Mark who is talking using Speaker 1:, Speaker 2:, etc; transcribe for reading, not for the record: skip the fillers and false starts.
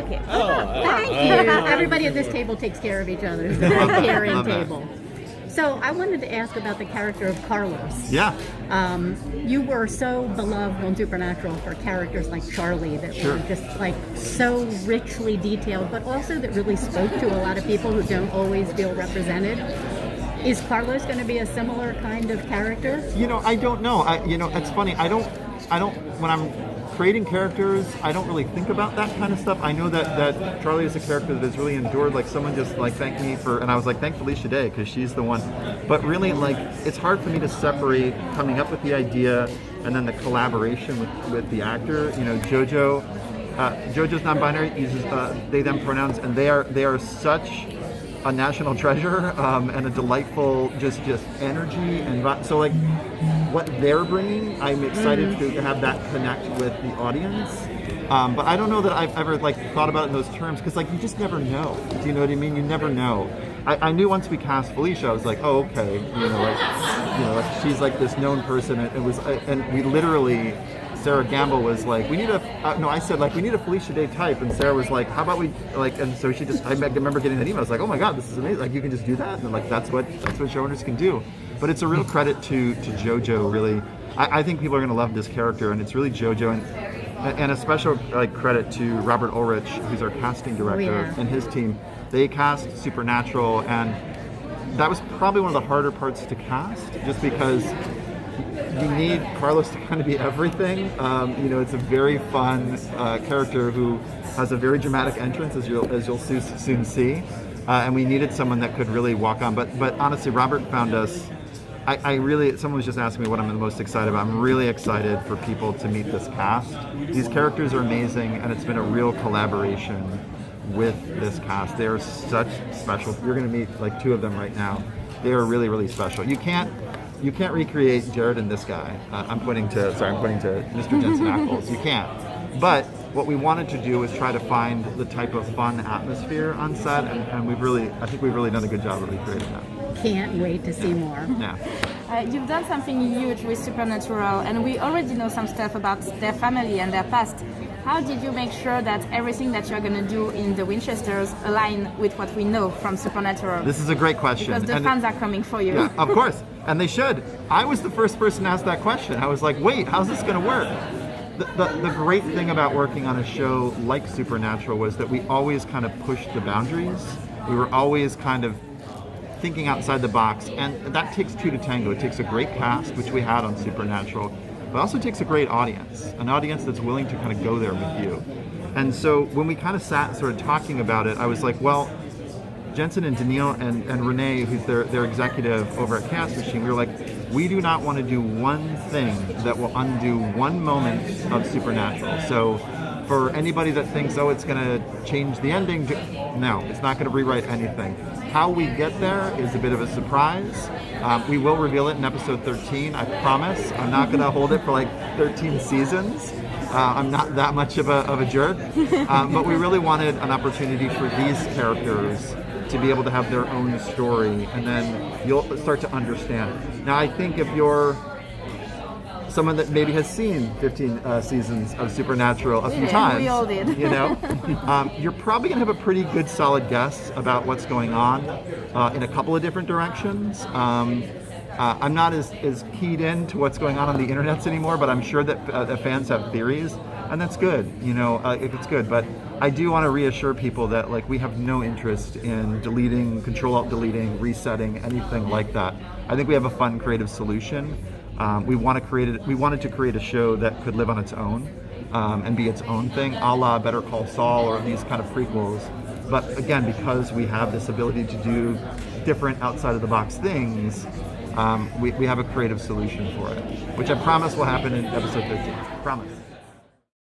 Speaker 1: cookie.
Speaker 2: Thank you. Everybody at this table takes care of each other. It's a very caring table. So I wanted to ask about the character of Carlos.
Speaker 3: Yeah.
Speaker 2: You were so beloved on Supernatural for characters like Charlie that were just like so richly detailed, but also that really spoke to a lot of people who don't always feel represented. Is Carlos going to be a similar kind of character?
Speaker 3: I don't know. It's funny. I don't. When I'm creating characters, I don't really think about that kind of stuff. I know that Charlie is a character that has really endured. Like someone just like thanked me for, and I was like, thank Felicia Day because she's the one. But really, like it's hard for me to separate coming up with the idea and then the collaboration with the actor. JoJo. JoJo's non-binary, uses they/them pronouns, and they are such a national treasure and a delightful just energy and so like what they're bringing, I'm excited to have that connect with the audience. But I don't know that I've ever like thought about it in those terms because like you just never know. Do you know what I mean? You never know. I knew once we cast Felicia, I was like, oh okay, like she's like this known person. It was and we literally. Sarah Gamble was like, we need I said like, we need a Felicia Day type. And Sarah was like, how about we, like, and so she just, I remember getting that email. I was like, oh my God, this is amazing. Like, you can just do that. And like, that's what showrunners can do. But it's a real credit to JoJo, really. I think people are going to love this character. And it's really JoJo. And a special like credit to Robert Ulrich, who's our casting director, and his team. They cast Supernatural. And that was probably one of the harder parts to cast, just because you need Carlos to kind of be everything. It's a very fun character who has a very dramatic entrance, as you'll soon see. And we needed someone that could really walk on. But honestly, Robert found us. Someone was just asking me what I'm the most excited about. I'm really excited for people to meet this cast. These characters are amazing, and it's been a real collaboration with this cast. They are such special. You're going to meet like two of them right now. They are really, really special. You can't recreate Jared and this guy. I'm pointing to Mr. Jensen Ackles. You can't. But what we wanted to do was try to find the type of fun atmosphere on set, and I think we've really done a good job of recreating that.
Speaker 2: Can't wait to see more.
Speaker 1: Yeah. You've done something huge with Supernatural, and we already know some stuff about their family and their past. How did you make sure that everything that you're going to do in the Winchesters align with what we know from Supernatural?
Speaker 3: This is a great question.
Speaker 1: Because the fans are coming for you.
Speaker 3: Yeah, of course. And they should. I was the first person to ask that question. I was like, wait, how's this going to work? The great thing about working on a show like Supernatural was that we always kind of pushed the boundaries. We were always kind of thinking outside the box. And that takes two to tango. It takes a great cast, which we had on Supernatural, but also takes a great audience, an audience that's willing to kind of go there with you. And so when we kind of sat and started talking about it, I was like, well, Jensen and Daniil and Renee, who's their executive over at Cast Machine, we were like, we do not want to do one thing that will undo one moment of Supernatural. So for anybody that thinks, oh, it's going to change the ending, no, it's not going to rewrite anything. How we get there is a bit of a surprise. We will reveal it in episode 13, I promise. I'm not going to hold it for like 13 seasons. I'm not that much of a jerk. But we really wanted an opportunity for these characters to be able to have their own story, and then you'll start to understand it. Now, I think if you're someone that maybe has seen 15 seasons of Supernatural a few times,
Speaker 1: we all did.
Speaker 3: You're probably going to have a pretty good solid guess about what's going on in a couple of different directions. I'm not as keyed in to what's going on the internets anymore, but I'm sure that fans have theories, and that's good, it's good. But I do want to reassure people that like we have no interest in deleting, Control-Alt-Deleting, resetting, anything like that. I think we have a fun, creative solution. We wanted to create a show that could live on its own and be its own thing, a la Better Call Saul or these kind of prequels. But again, because we have this ability to do different outside-of-the-box things, we have a creative solution for it, which I promise will happen in episode 13. Promise.